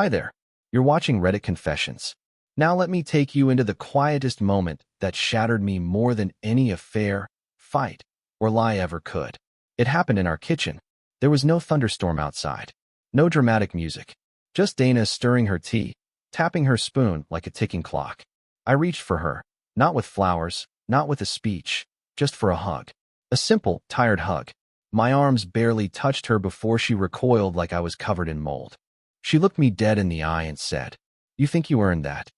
Hi there. You're watching Reddit Confessions. Now let me take you into the quietest moment that shattered me more than any affair, fight, or lie ever could. It happened in our kitchen. There was no thunderstorm outside. No dramatic music. Just Dana stirring her tea, tapping her spoon like a ticking clock. I reached for her, not with flowers, not with a speech, just for a hug. A simple, tired hug. My arms barely touched her before she recoiled like I was covered in mold. She looked me dead in the eye and said, "You think you earned that?"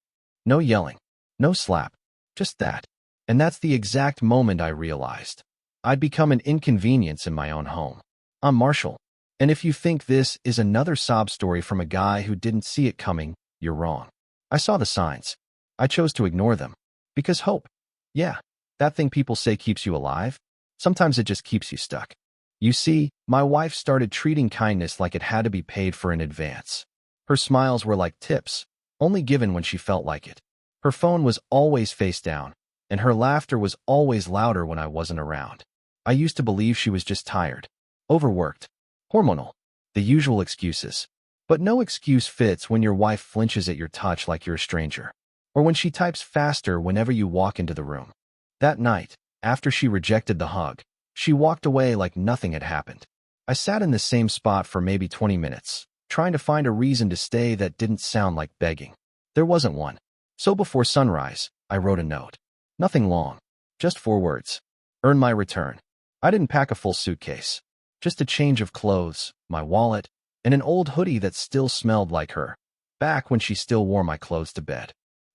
No yelling, no slap, just that. And that's the exact moment I realized I'd become an inconvenience in my own home. I'm Marshall, and if you think this is another sob story from a guy who didn't see it coming, you're wrong. I saw the signs. I chose to ignore them. Because hope, yeah, that thing people say keeps you alive, sometimes it just keeps you stuck. You see, my wife started treating kindness like it had to be paid for in advance. Her smiles were like tips, only given when she felt like it. Her phone was always face down, and her laughter was always louder when I wasn't around. I used to believe she was just tired, overworked, hormonal, the usual excuses. But no excuse fits when your wife flinches at your touch like you're a stranger, or when she types faster whenever you walk into the room. That night, after she rejected the hug, she walked away like nothing had happened. I sat in the same spot for maybe 20 minutes, trying to find a reason to stay that didn't sound like begging. There wasn't one. So before sunrise, I wrote a note. Nothing long, just 4 words. Earn my return. I didn't pack a full suitcase. Just a change of clothes, my wallet, and an old hoodie that still smelled like her, back when she still wore my clothes to bed.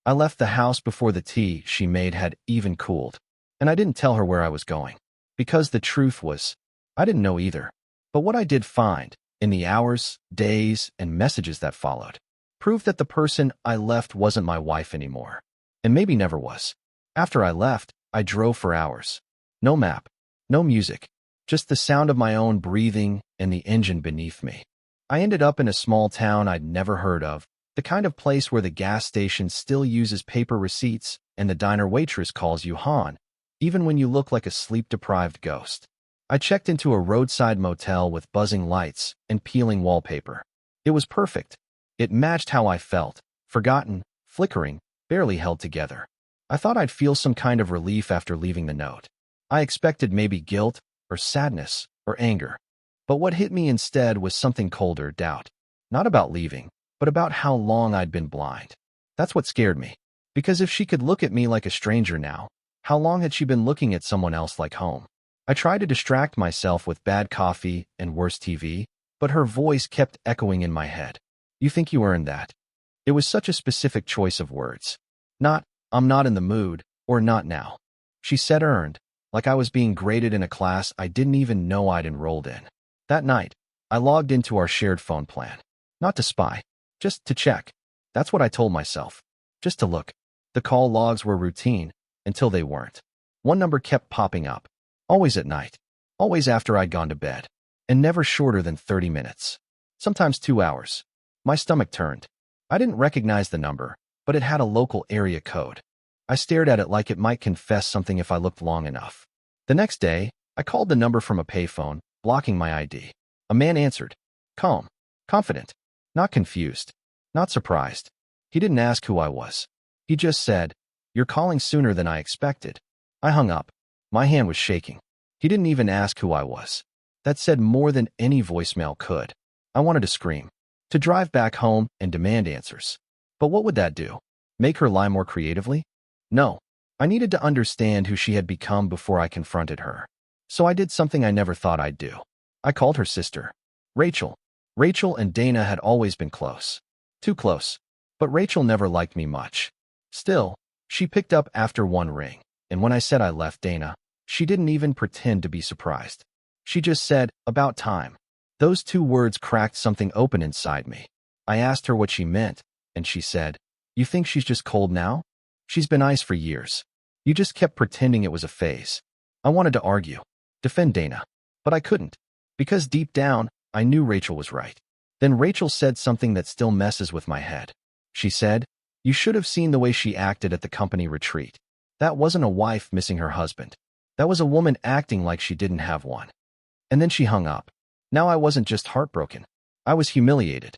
I left the house before the tea she made had even cooled, and I didn't tell her where I was going. Because the truth was, I didn't know either. But what I did find, in the hours, days, and messages that followed, proved that the person I left wasn't my wife anymore. And maybe never was. After I left, I drove for hours. No map, no music, just the sound of my own breathing and the engine beneath me. I ended up in a small town I'd never heard of, the kind of place where the gas station still uses paper receipts and the diner waitress calls you Han, even when you look like a sleep-deprived ghost. I checked into a roadside motel with buzzing lights and peeling wallpaper. It was perfect. It matched how I felt, forgotten, flickering, barely held together. I thought I'd feel some kind of relief after leaving the note. I expected maybe guilt, or sadness, or anger. But what hit me instead was something colder, doubt. Not about leaving, but about how long I'd been blind. That's what scared me. Because if she could look at me like a stranger now, how long had she been looking at someone else like home? I tried to distract myself with bad coffee and worse TV, but her voice kept echoing in my head. You think you earned that? It was such a specific choice of words. Not, I'm not in the mood, or not now. She said earned, like I was being graded in a class I didn't even know I'd enrolled in. That night, I logged into our shared phone plan. Not to spy, just to check. That's what I told myself. Just to look. The call logs were routine, until they weren't. One number kept popping up. Always at night. Always after I'd gone to bed. And never shorter than 30 minutes. Sometimes 2 hours. My stomach turned. I didn't recognize the number, but it had a local area code. I stared at it like it might confess something if I looked long enough. The next day, I called the number from a payphone, blocking my ID. A man answered. Calm. Confident. Not confused. Not surprised. He didn't ask who I was. He just said, "You're calling sooner than I expected." I hung up. My hand was shaking. He didn't even ask who I was. That said more than any voicemail could. I wanted to scream. To drive back home and demand answers. But what would that do? Make her lie more creatively? No. I needed to understand who she had become before I confronted her. So I did something I never thought I'd do. I called her sister. Rachel. Rachel and Dana had always been close. Too close. But Rachel never liked me much. Still, she picked up after one ring. And when I said I left Dana, she didn't even pretend to be surprised. She just said, "About time." Those 2 words cracked something open inside me. I asked her what she meant, and she said, "You think she's just cold now? She's been ice for years. You just kept pretending it was a phase." I wanted to argue, defend Dana, but I couldn't. Because deep down, I knew Rachel was right. Then Rachel said something that still messes with my head. She said, "You should have seen the way she acted at the company retreat. That wasn't a wife missing her husband. That was a woman acting like she didn't have one." And then she hung up. Now I wasn't just heartbroken. I was humiliated.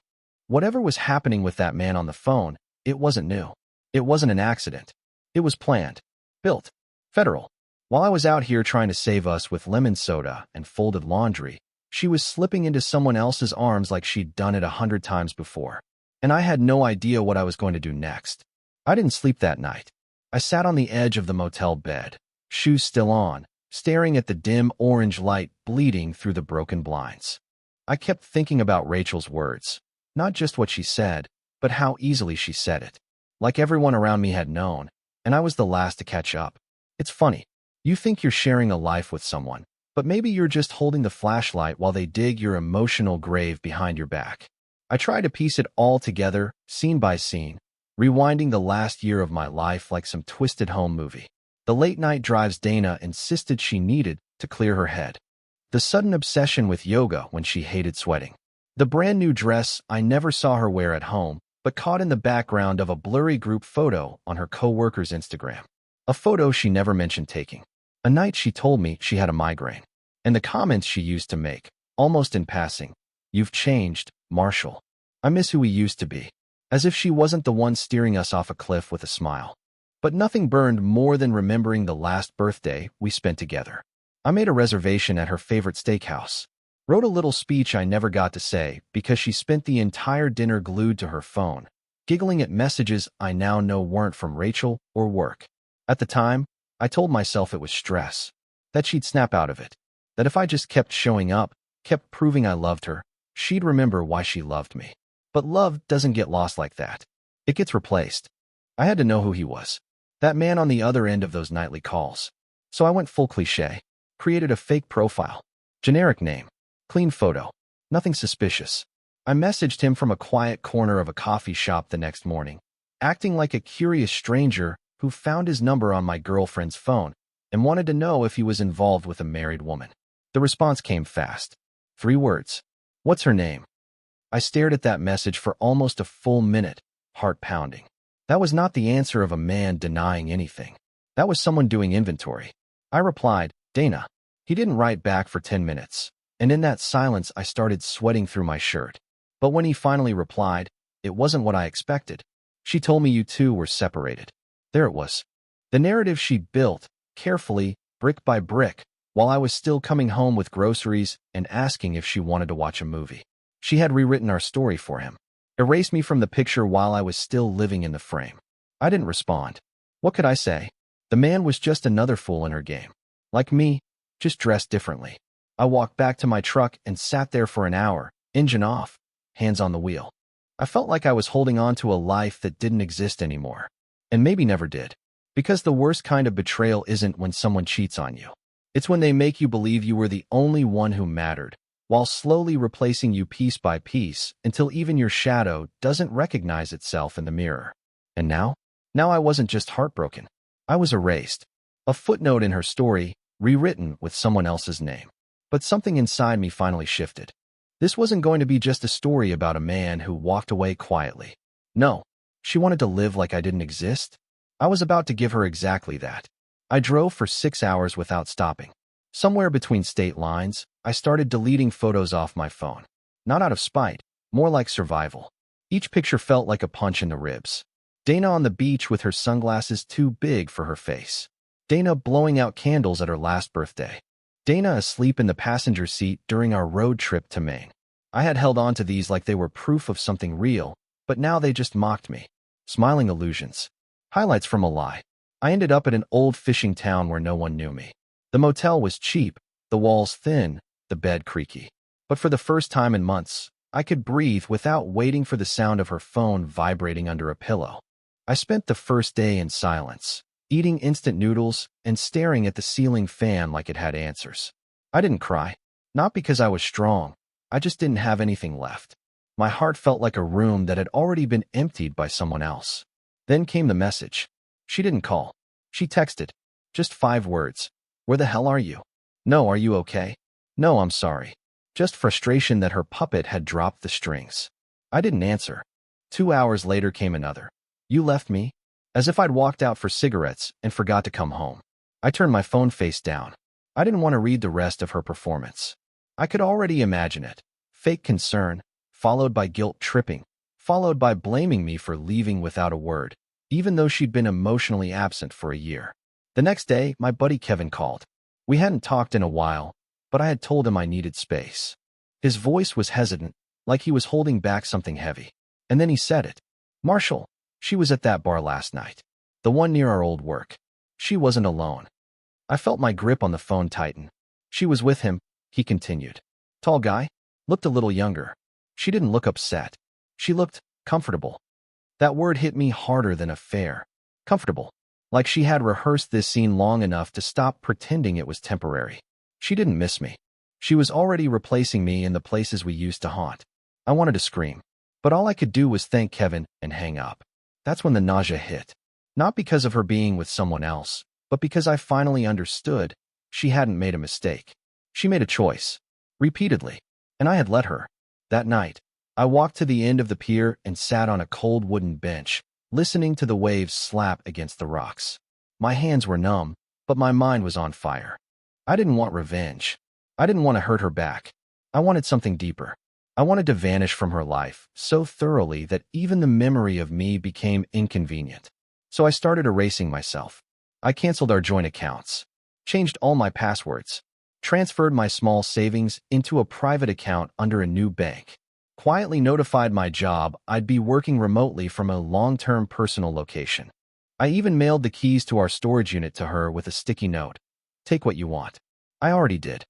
Whatever was happening with that man on the phone, it wasn't new. It wasn't an accident. It was planned. Built. Federal. While I was out here trying to save us with lemon soda and folded laundry, she was slipping into someone else's arms like she'd done it 100 times before. And I had no idea what I was going to do next. I didn't sleep that night. I sat on the edge of the motel bed, shoes still on, staring at the dim orange light bleeding through the broken blinds. I kept thinking about Rachel's words, not just what she said, but how easily she said it. Like everyone around me had known, and I was the last to catch up. It's funny. You think you're sharing a life with someone, but maybe you're just holding the flashlight while they dig your emotional grave behind your back. I tried to piece it all together, scene by scene, rewinding the last year of my life like some twisted home movie. The late-night drives Dana insisted she needed to clear her head. The sudden obsession with yoga when she hated sweating. The brand-new dress I never saw her wear at home, but caught in the background of a blurry group photo on her co-worker's Instagram. A photo she never mentioned taking. A night she told me she had a migraine. And the comments she used to make, almost in passing. "You've changed, Marshall. I miss who we used to be." As if she wasn't the one steering us off a cliff with a smile. But nothing burned more than remembering the last birthday we spent together. I made a reservation at her favorite steakhouse. Wrote a little speech I never got to say because she spent the entire dinner glued to her phone, giggling at messages I now know weren't from Rachel or work. At the time, I told myself it was stress, that she'd snap out of it, that if I just kept showing up, kept proving I loved her, she'd remember why she loved me. But love doesn't get lost like that. It gets replaced. I had to know who he was. That man on the other end of those nightly calls. So I went full cliche. Created a fake profile. Generic name. Clean photo. Nothing suspicious. I messaged him from a quiet corner of a coffee shop the next morning, acting like a curious stranger who found his number on my girlfriend's phone and wanted to know if he was involved with a married woman. The response came fast. 3 words. "What's her name?" I stared at that message for almost a full minute, heart pounding. That was not the answer of a man denying anything. That was someone doing inventory. I replied, "Dana." He didn't write back for 10 minutes, and in that silence I started sweating through my shirt. But when he finally replied, it wasn't what I expected. "She told me you two were separated." There it was. The narrative she'd built, carefully, brick by brick, while I was still coming home with groceries and asking if she wanted to watch a movie. She had rewritten our story for him. Erased me from the picture while I was still living in the frame. I didn't respond. What could I say? The man was just another fool in her game. Like me, just dressed differently. I walked back to my truck and sat there for an hour, engine off, hands on the wheel. I felt like I was holding on to a life that didn't exist anymore. And maybe never did. Because the worst kind of betrayal isn't when someone cheats on you. It's when they make you believe you were the only one who mattered, while slowly replacing you piece by piece until even your shadow doesn't recognize itself in the mirror. And now? Now I wasn't just heartbroken. I was erased. A footnote in her story, rewritten with someone else's name. But something inside me finally shifted. This wasn't going to be just a story about a man who walked away quietly. No, she wanted to live like I didn't exist. I was about to give her exactly that. I drove for 6 hours without stopping. Somewhere between state lines, I started deleting photos off my phone. Not out of spite, more like survival. Each picture felt like a punch in the ribs. Dana on the beach with her sunglasses too big for her face. Dana blowing out candles at her last birthday. Dana asleep in the passenger seat during our road trip to Maine. I had held on to these like they were proof of something real, but now they just mocked me. Smiling illusions. Highlights from a lie. I ended up at an old fishing town where no one knew me. The motel was cheap, the walls thin, the bed creaky. But for the first time in months, I could breathe without waiting for the sound of her phone vibrating under a pillow. I spent the first day in silence, eating instant noodles and staring at the ceiling fan like it had answers. I didn't cry. Not because I was strong. I just didn't have anything left. My heart felt like a room that had already been emptied by someone else. Then came the message. She didn't call. She texted. Just 5 words. "Where the hell are you?" "No, are you okay?" "No, I'm sorry." Just frustration that her puppet had dropped the strings. I didn't answer. 2 hours later came another. "You left me?" As if I'd walked out for cigarettes and forgot to come home. I turned my phone face down. I didn't want to read the rest of her performance. I could already imagine it. Fake concern, followed by guilt tripping, followed by blaming me for leaving without a word, even though she'd been emotionally absent for a year. The next day, my buddy Kevin called. We hadn't talked in a while, but I had told him I needed space. His voice was hesitant, like he was holding back something heavy. And then he said it. "Marshall, she was at that bar last night. The one near our old work. She wasn't alone." I felt my grip on the phone tighten. "She was with him," he continued. "Tall guy, looked a little younger. She didn't look upset. She looked comfortable." That word hit me harder than affair. Comfortable. Like she had rehearsed this scene long enough to stop pretending it was temporary. She didn't miss me. She was already replacing me in the places we used to haunt. I wanted to scream, but all I could do was thank Kevin and hang up. That's when the nausea hit. Not because of her being with someone else, but because I finally understood she hadn't made a mistake. She made a choice. Repeatedly. And I had let her. That night, I walked to the end of the pier and sat on a cold wooden bench, listening to the waves slap against the rocks. My hands were numb, but my mind was on fire. I didn't want revenge. I didn't want to hurt her back. I wanted something deeper. I wanted to vanish from her life so thoroughly that even the memory of me became inconvenient. So I started erasing myself. I canceled our joint accounts, changed all my passwords, transferred my small savings into a private account under a new bank, quietly notified my job I'd be working remotely from a long-term personal location. I even mailed the keys to our storage unit to her with a sticky note. "Take what you want." I already did.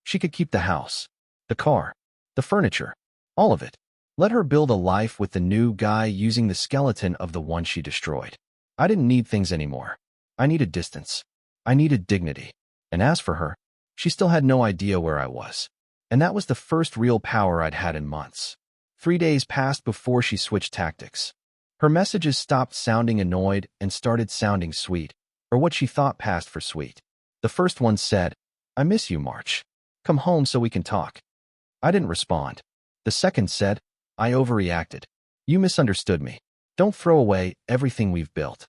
She could keep the house, the car, the furniture, all of it. Let her build a life with the new guy using the skeleton of the one she destroyed. I didn't need things anymore. I needed distance. I needed dignity. And as for her, she still had no idea where I was. And that was the first real power I'd had in months. 3 days passed before she switched tactics. Her messages stopped sounding annoyed and started sounding sweet, or what she thought passed for sweet. The first one said, "I miss you, March. Come home so we can talk." I didn't respond. The second said, "I overreacted. You misunderstood me. Don't throw away everything we've built."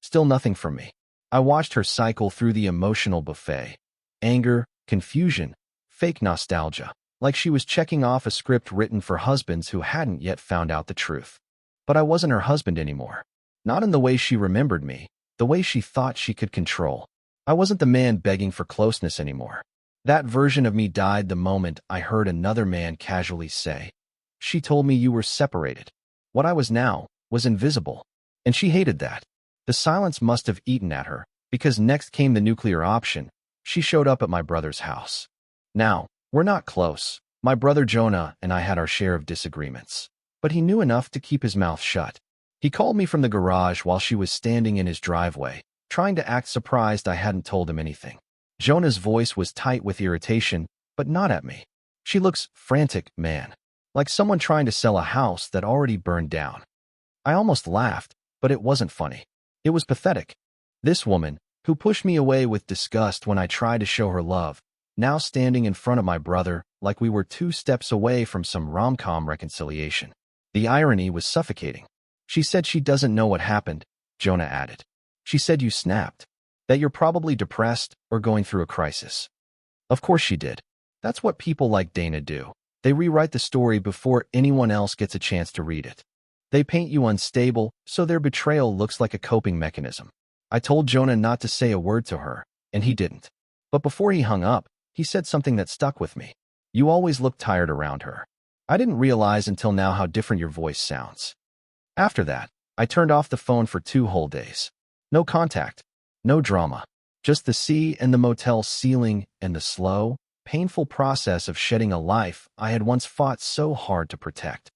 Still nothing from me. I watched her cycle through the emotional buffet. Anger, confusion, fake nostalgia, like she was checking off a script written for husbands who hadn't yet found out the truth. But I wasn't her husband anymore. Not in the way she remembered me, the way she thought she could control. I wasn't the man begging for closeness anymore. That version of me died the moment I heard another man casually say, "She told me you were separated." What I was now was invisible, and she hated that. The silence must have eaten at her, because next came the nuclear option. She showed up at my brother's house. Now, we're not close. My brother Jonah and I had our share of disagreements, but he knew enough to keep his mouth shut. He called me from the garage while she was standing in his driveway, trying to act surprised I hadn't told him anything. Jonah's voice was tight with irritation, but not at me. "She looks frantic, man. Like someone trying to sell a house that already burned down." I almost laughed, but it wasn't funny. It was pathetic. This woman, who pushed me away with disgust when I tried to show her love, now standing in front of my brother like we were 2 steps away from some rom-com reconciliation. The irony was suffocating. "She said she doesn't know what happened," Jonah added. "She said you snapped. That you're probably depressed or going through a crisis." Of course she did. That's what people like Dana do. They rewrite the story before anyone else gets a chance to read it. They paint you unstable, so their betrayal looks like a coping mechanism. I told Jonah not to say a word to her, and he didn't. But before he hung up, he said something that stuck with me. "You always look tired around her. I didn't realize until now how different your voice sounds." After that, I turned off the phone for 2 whole days. No contact. No drama. Just the sea and the motel ceiling and the slow, painful process of shedding a life I had once fought so hard to protect.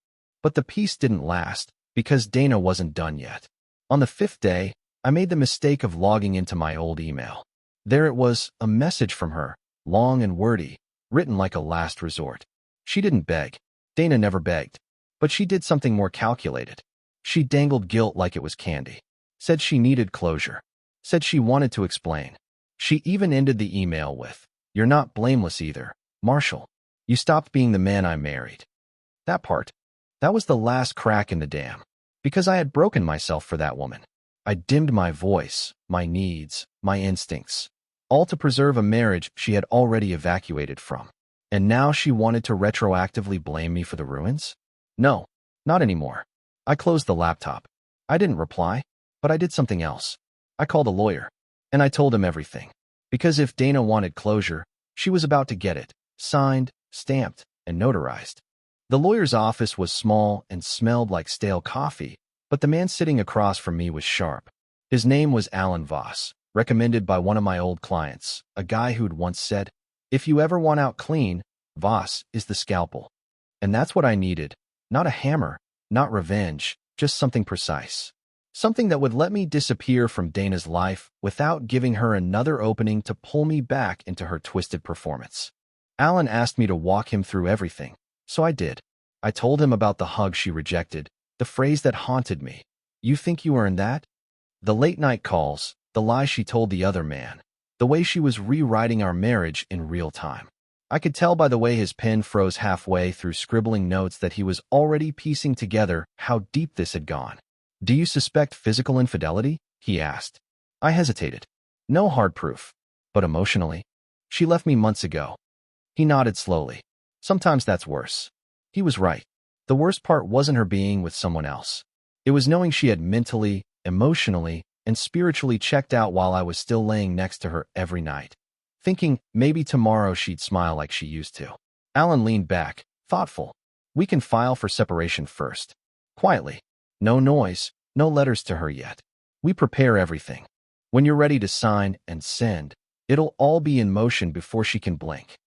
But the peace didn't last, because Dana wasn't done yet. On the 5th day, I made the mistake of logging into my old email. There it was, a message from her, long and wordy, written like a last resort. She didn't beg. Dana never begged. But she did something more calculated. She dangled guilt like it was candy. Said she needed closure. Said she wanted to explain. She even ended the email with, "You're not blameless either, Marshall. You stopped being the man I married." That part. That was the last crack in the dam. Because I had broken myself for that woman. I dimmed my voice, my needs, my instincts, all to preserve a marriage she had already evacuated from. And now she wanted to retroactively blame me for the ruins? No, not anymore. I closed the laptop. I didn't reply, but I did something else. I called a lawyer, and I told him everything. Because if Dana wanted closure, she was about to get it, signed, stamped, and notarized. The lawyer's office was small and smelled like stale coffee, but the man sitting across from me was sharp. His name was Alan Voss, recommended by one of my old clients, a guy who'd once said, "If you ever want out clean, Voss is the scalpel." And that's what I needed. Not a hammer, not revenge, just something precise. Something that would let me disappear from Dana's life without giving her another opening to pull me back into her twisted performance. Alan asked me to walk him through everything, so I did. I told him about the hug she rejected, the phrase that haunted me. "You think you earned that?" The late-night calls, the lies she told the other man, the way she was rewriting our marriage in real time. I could tell by the way his pen froze halfway through scribbling notes that he was already piecing together how deep this had gone. "Do you suspect physical infidelity?" he asked. I hesitated. No hard proof. But emotionally? She left me months ago. He nodded slowly. Sometimes that's worse. He was right. The worst part wasn't her being with someone else. It was knowing she had mentally, emotionally, and spiritually checked out while I was still laying next to her every night, thinking maybe tomorrow she'd smile like she used to. Alan leaned back, thoughtful. "We can file for separation first." Quietly. No noise, no letters to her yet. "We prepare everything. When you're ready to sign and send, it'll all be in motion before she can blink."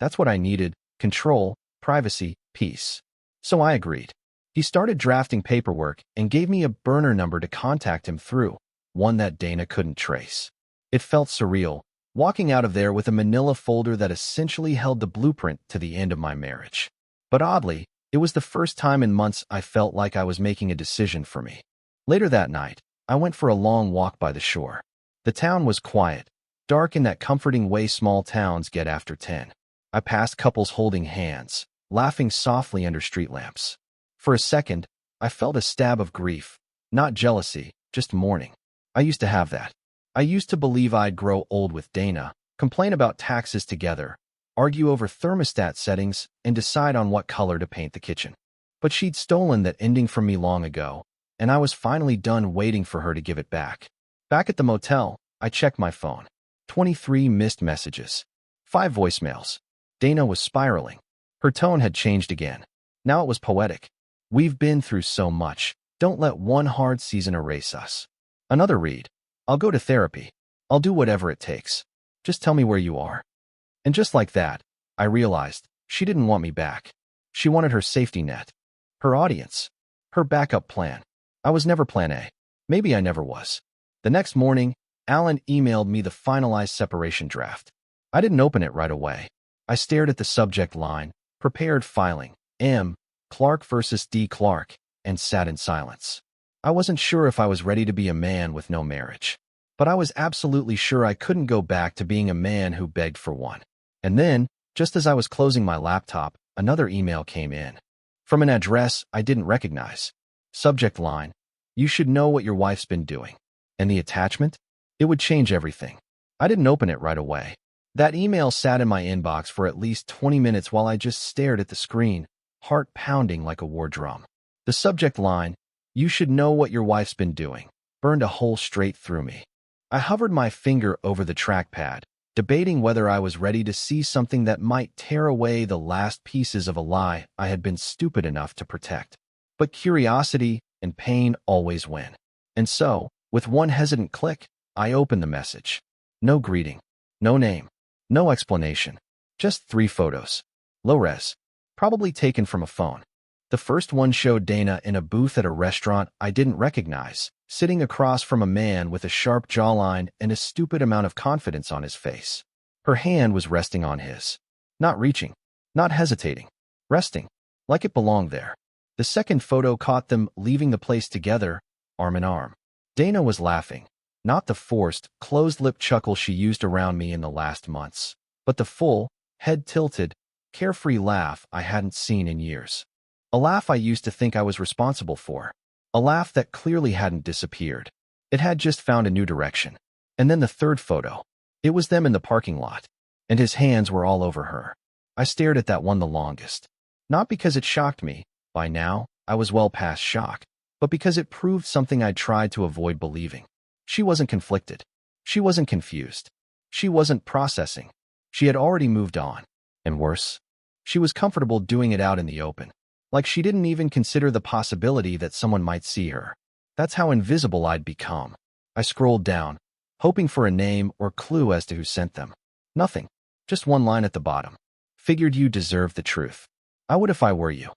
That's what I needed: control, privacy, peace. So I agreed. He started drafting paperwork and gave me a burner number to contact him through, one that Dana couldn't trace. It felt surreal, walking out of there with a manila folder that essentially held the blueprint to the end of my marriage. But oddly, it was the first time in months I felt like I was making a decision for me. Later that night, I went for a long walk by the shore. The town was quiet, dark in that comforting way small towns get after 10. I passed couples holding hands, laughing softly under street lamps. For a second, I felt a stab of grief, not jealousy, just mourning. I used to have that. I used to believe I'd grow old with Dana, complain about taxes together, argue over thermostat settings, and decide on what color to paint the kitchen. But she'd stolen that ending from me long ago, and I was finally done waiting for her to give it back. Back at the motel, I checked my phone. 23 missed messages. 5 voicemails. Dana was spiraling. Her tone had changed again. Now it was poetic. "We've been through so much. Don't let one hard season erase us." Another read. "I'll go to therapy. I'll do whatever it takes. Just tell me where you are." And just like that, I realized she didn't want me back. She wanted her safety net, her audience, her backup plan. I was never plan A. Maybe I never was. The next morning, Alan emailed me the finalized separation draft. I didn't open it right away. I stared at the subject line, prepared filing, M. Clark versus D. Clark, and sat in silence. I wasn't sure if I was ready to be a man with no marriage, but I was absolutely sure I couldn't go back to being a man who begged for one. And then, just as I was closing my laptop, another email came in. From an address I didn't recognize. Subject line: "You should know what your wife's been doing." And the attachment? It would change everything. I didn't open it right away. That email sat in my inbox for at least 20 minutes while I just stared at the screen, heart pounding like a war drum. The subject line, "You should know what your wife's been doing," burned a hole straight through me. I hovered my finger over the trackpad, debating whether I was ready to see something that might tear away the last pieces of a lie I had been stupid enough to protect. But curiosity and pain always win. And so, with one hesitant click, I opened the message. No greeting, no name, no explanation, just 3 photos. Low-res, probably taken from a phone. The first one showed Dana in a booth at a restaurant I didn't recognize, sitting across from a man with a sharp jawline and a stupid amount of confidence on his face. Her hand was resting on his. Not reaching, not hesitating, resting, like it belonged there. The second photo caught them leaving the place together, arm in arm. Dana was laughing, not the forced, closed-lip chuckle she used around me in the last months, but the full, head-tilted, carefree laugh I hadn't seen in years. A laugh I used to think I was responsible for. A laugh that clearly hadn't disappeared. It had just found a new direction. And then the third photo. It was them in the parking lot, and his hands were all over her. I stared at that one the longest. Not because it shocked me. By now, I was well past shock. but because it proved something I'd tried to avoid believing. She wasn't conflicted. She wasn't confused. She wasn't processing. She had already moved on. And worse, she was comfortable doing it out in the open. Like she didn't even consider the possibility that someone might see her. That's how invisible I'd become. I scrolled down, hoping for a name or clue as to who sent them. Nothing. Just one line at the bottom. Figured you deserved the truth. I would if I were you.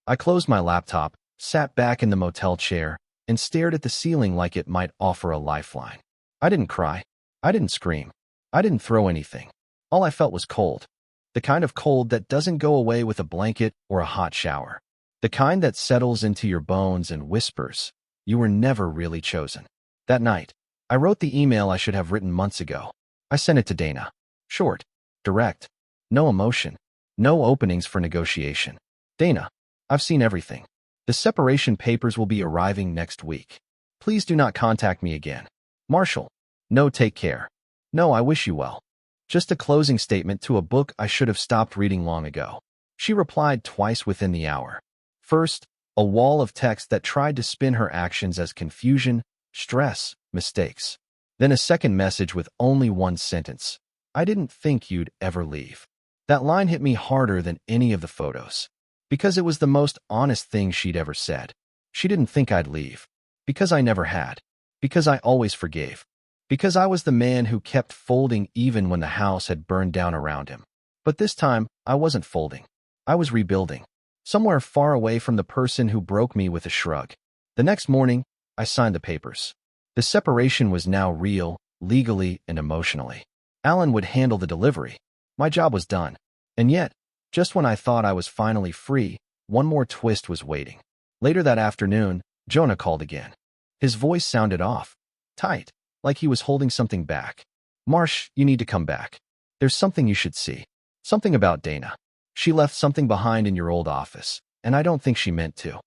I closed my laptop, sat back in the motel chair, and stared at the ceiling like it might offer a lifeline. I didn't cry. I didn't scream. I didn't throw anything. All I felt was cold. The kind of cold that doesn't go away with a blanket or a hot shower. The kind that settles into your bones and whispers, you were never really chosen. That night, I wrote the email I should have written months ago. I sent it to Dana. Short, direct, no emotion, no openings for negotiation. Dana, I've seen everything. The separation papers will be arriving next week. Please do not contact me again. Marshall. No, take care. No, I wish you well. Just a closing statement to a book I should have stopped reading long ago. She replied twice within the hour. First, a wall of text that tried to spin her actions as confusion, stress, mistakes. Then a second message with only one sentence. I didn't think you'd ever leave. That line hit me harder than any of the photos. Because it was the most honest thing she'd ever said. She didn't think I'd leave. Because I never had. Because I always forgave. Because I was the man who kept folding even when the house had burned down around him. But this time, I wasn't folding. I was rebuilding. Somewhere far away from the person who broke me with a shrug. The next morning, I signed the papers. The separation was now real, legally and emotionally. Alan would handle the delivery. My job was done. And yet, just when I thought I was finally free, one more twist was waiting. Later that afternoon, Jonah called again. His voice sounded off. Tight. Like he was holding something back. Marsh, you need to come back. There's something you should see. Something about Dana. She left something behind in your old office, and I don't think she meant to.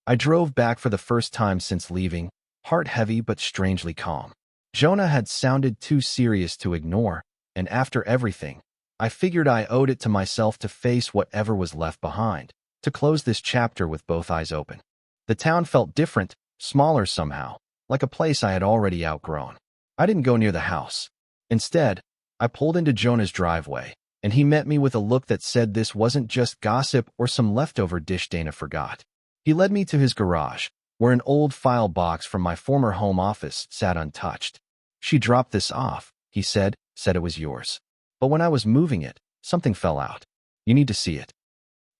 I drove back for the first time since leaving, heart heavy but strangely calm. Jonah had sounded too serious to ignore, and after everything, I figured I owed it to myself to face whatever was left behind, to close this chapter with both eyes open. The town felt different, smaller somehow, like a place I had already outgrown. I didn't go near the house. Instead, I pulled into Jonah's driveway, and he met me with a look that said this wasn't just gossip or some leftover dish Dana forgot. He led me to his garage, where an old file box from my former home office sat untouched. She dropped this off, he said it was yours. But when I was moving it, something fell out. You need to see it.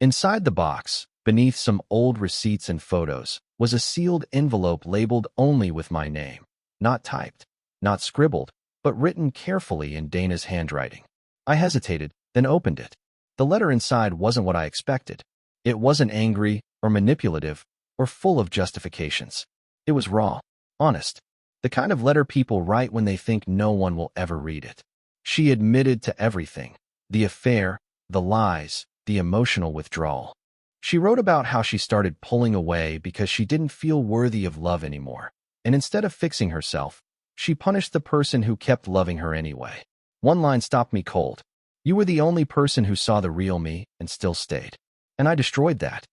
Inside the box, beneath some old receipts and photos, was a sealed envelope labeled only with my name. Not typed, not scribbled, but written carefully in Dana's handwriting. I hesitated, then opened it. The letter inside wasn't what I expected. It wasn't angry or manipulative or full of justifications. It was raw, honest. The kind of letter people write when they think no one will ever read it. She admitted to everything. The affair, the lies, the emotional withdrawal. She wrote about how she started pulling away because she didn't feel worthy of love anymore. And instead of fixing herself, she punished the person who kept loving her anyway. One line stopped me cold. You were the only person who saw the real me and still stayed. And I destroyed that.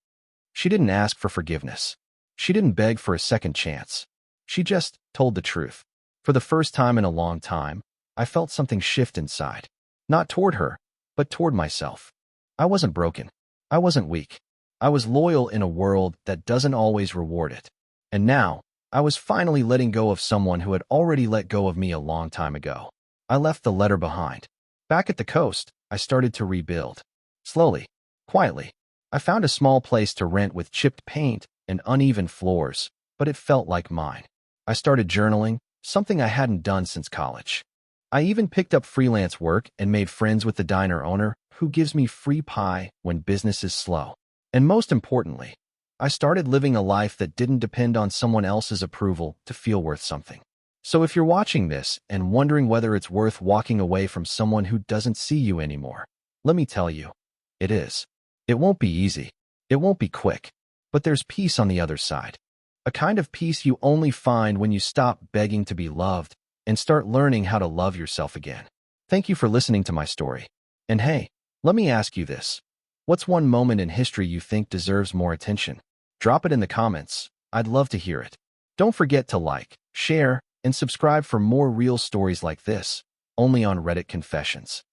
She didn't ask for forgiveness. She didn't beg for a second chance. She just told the truth. For the first time in a long time, I felt something shift inside. Not toward her, but toward myself. I wasn't broken. I wasn't weak. I was loyal in a world that doesn't always reward it. And now, I was finally letting go of someone who had already let go of me a long time ago. I left the letter behind. Back at the coast, I started to rebuild. Slowly, quietly. I found a small place to rent with chipped paint and uneven floors, but it felt like mine. I started journaling, something I hadn't done since college. I even picked up freelance work and made friends with the diner owner who gives me free pie when business is slow. And most importantly, I started living a life that didn't depend on someone else's approval to feel worth something. So if you're watching this and wondering whether it's worth walking away from someone who doesn't see you anymore, let me tell you, it is. It won't be easy. It won't be quick. But there's peace on the other side. A kind of peace you only find when you stop begging to be loved and start learning how to love yourself again. Thank you for listening to my story. And hey, let me ask you this. What's one moment in history you think deserves more attention? Drop it in the comments. I'd love to hear it. Don't forget to like, share, and subscribe for more real stories like this, only on Reddit Confessions.